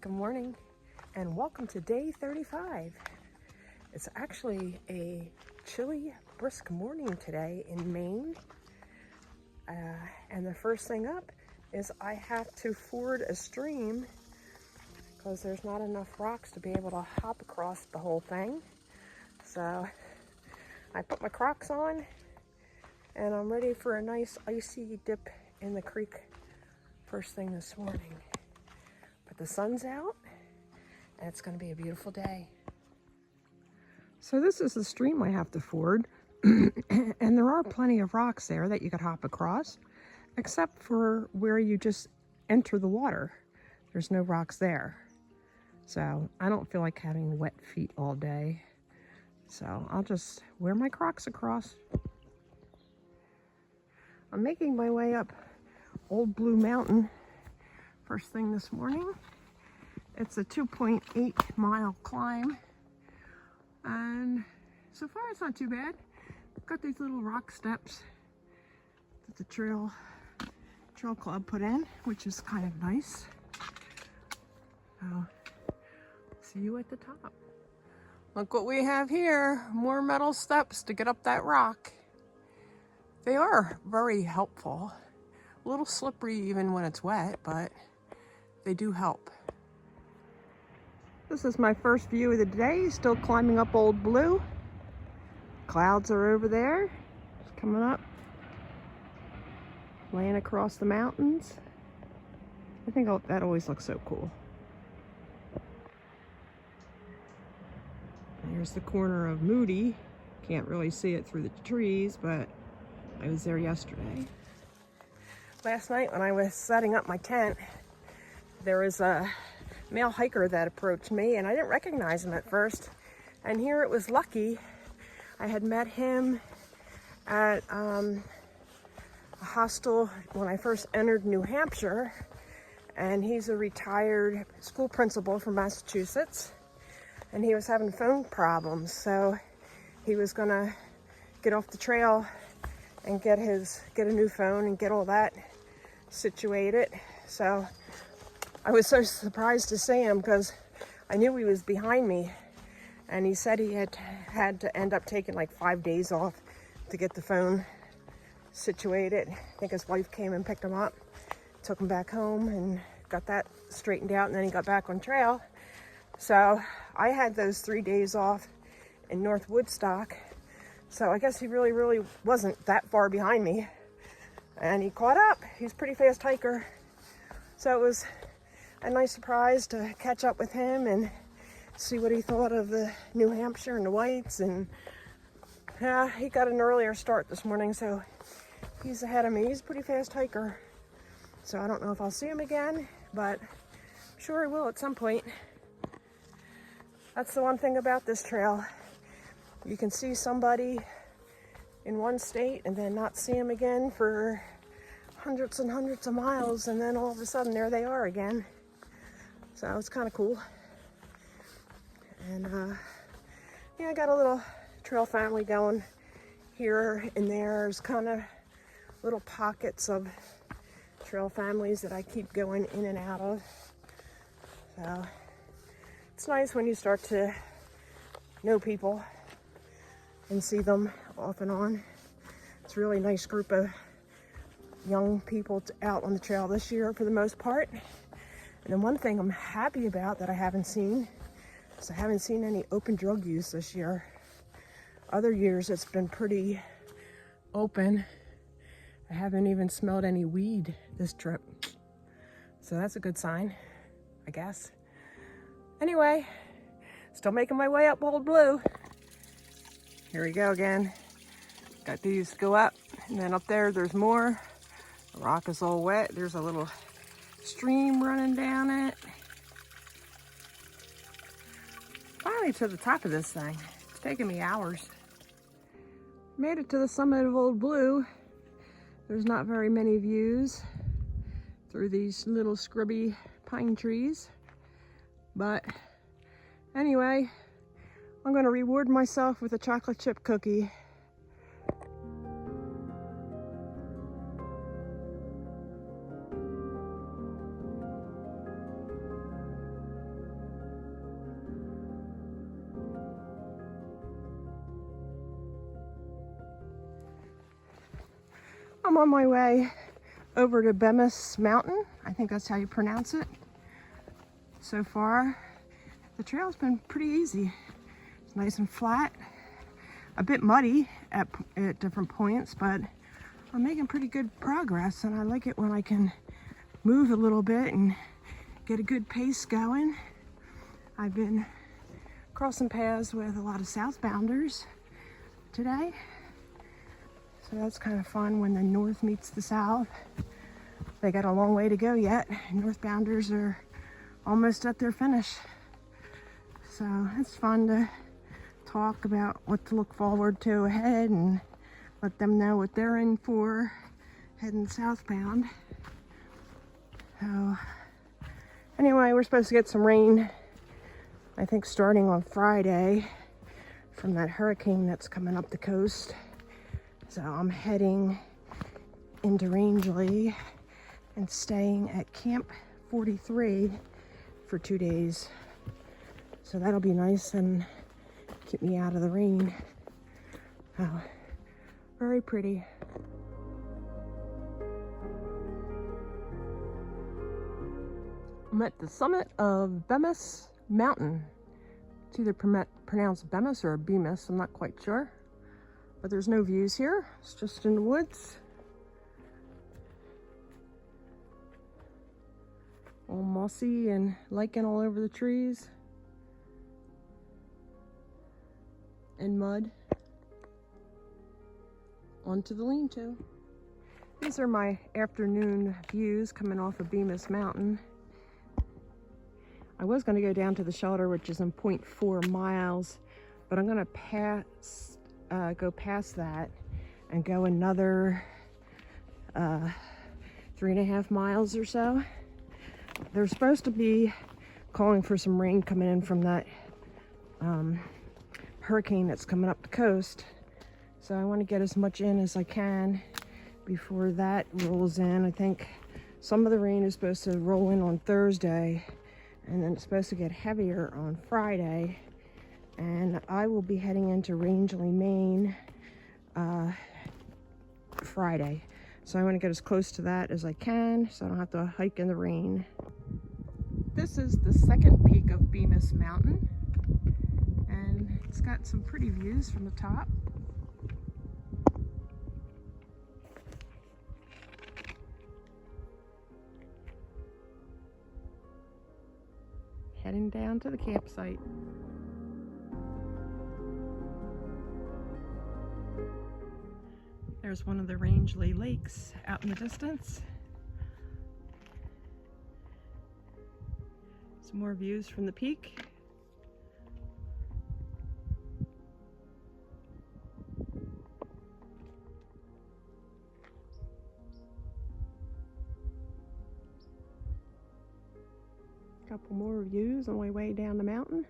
Good morning and welcome to day 35. It's actually a chilly, brisk morning today in Maine. And the first thing up is I have to ford a stream because there's not enough rocks to be able to hop across the whole thing. So I put my Crocs on and I'm ready for a nice icy dip in the creek first thing this morning. But the sun's out and it's going to be a beautiful day. So this is the stream I have to ford. And there are plenty of rocks there that you could hop across, except for where you just enter the water. There's no rocks there. So I don't feel like having wet feet all day. So I'll just wear my Crocs across. I'm making my way up Old Blue Mountain first thing this morning. It's a 2.8 mile climb. And so far it's not too bad. I've got these little rock steps that the trail club put in, which is kind of nice. So, see you at the top. Look what we have here, more metal steps to get up that rock. They are very helpful. A little slippery even when it's wet, but they do help. This is my first view of the day, still climbing up Old Blue. Clouds are over there, it's coming up, laying across the mountains. I think that always looks so cool. Here's the corner of Moody. Can't really see it through the trees, but I was there yesterday. Last night when I was setting up my tent, there was a male hiker that approached me and I didn't recognize him at first. And here it was lucky. I had met him at a hostel when I first entered New Hampshire, and he's a retired school principal from Massachusetts, and he was having phone problems, so he was gonna get off the trail and get a new phone and get all that situated. So I was so surprised to see him because I knew he was behind me. And he said he had to end up taking like 5 days off to get the phone situated. I think his wife came and picked him up, took him back home and got that straightened out, and then he got back on trail. So I had those 3 days off in North Woodstock. So I guess he really wasn't that far behind me. And he caught up. He's a pretty fast hiker. So it was a nice surprise to catch up with him and see what he thought of the New Hampshire and the whites. And he got an earlier start this morning, so he's ahead of me. He's a pretty fast hiker. So I don't know if I'll see him again, but I'm sure I will at some point. That's the one thing about this trail. You can see somebody in one state and then not see them again for hundreds and hundreds of miles, and then all of a sudden there they are again. So it's kind of cool. And yeah, I got a little trail family going here and there. There's kind of little pockets of trail families that I keep going in and out of. So it's nice when you start to know people and see them off and on. It's a really nice group of young people out on the trail this year for the most part. And then one thing I'm happy about that I haven't seen is I haven't seen any open drug use this year. Other years it's been pretty open. I haven't even smelled any weed this trip. So that's a good sign, I guess. Anyway, still making my way up Old Blue. Here we go again. Got these go up, and then up there's more. The rock is all wet. There's a little stream running down it. Finally to the top of this thing. It's taken me hours. Made it to the summit of Old Blue. There's not very many views through these little scrubby pine trees. But anyway, I'm going to reward myself with a chocolate chip cookie. I'm on my way over to Bemis Mountain. I think that's how you pronounce it. So far, the trail's been pretty easy. It's nice and flat, a bit muddy at different points, but I'm making pretty good progress, and I like it when I can move a little bit and get a good pace going. I've been crossing paths with a lot of southbounders today, so that's kind of fun when the north meets the south. They got a long way to go yet. Northbounders are almost at their finish, so it's fun to talk about what to look forward to ahead and let them know what they're in for heading southbound. So anyway, we're supposed to get some rain, I think starting on Friday, from that hurricane that's coming up the coast. So I'm heading into Rangeley and staying at Camp 43 for 2 days. So that'll be nice and keep me out of the rain. Oh, very pretty. I'm at the summit of Bemis Mountain. It's either pronounced Bemis or Bemis, I'm not quite sure. But there's no views here, it's just in the woods. All mossy and lichen all over the trees. And mud. Onto the lean-to. These are my afternoon views coming off of Bemis Mountain. I was going to go down to the shelter, which is in 0.4 miles, but I'm going to go past that and go another 3.5 miles or so. They're supposed to be calling for some rain coming in from that hurricane that's coming up the coast. So I want to get as much in as I can before that rolls in. I think some of the rain is supposed to roll in on Thursday, and then it's supposed to get heavier on Friday. And I will be heading into Rangeley, Maine Friday. So I want to get as close to that as I can so I don't have to hike in the rain. This is the second peak of Bemis Mountain, and it's got some pretty views from the top. Heading down to the campsite. There's one of the Rangeley lakes out in the distance. Some more views from the peak. Couple more views on my way down the mountain.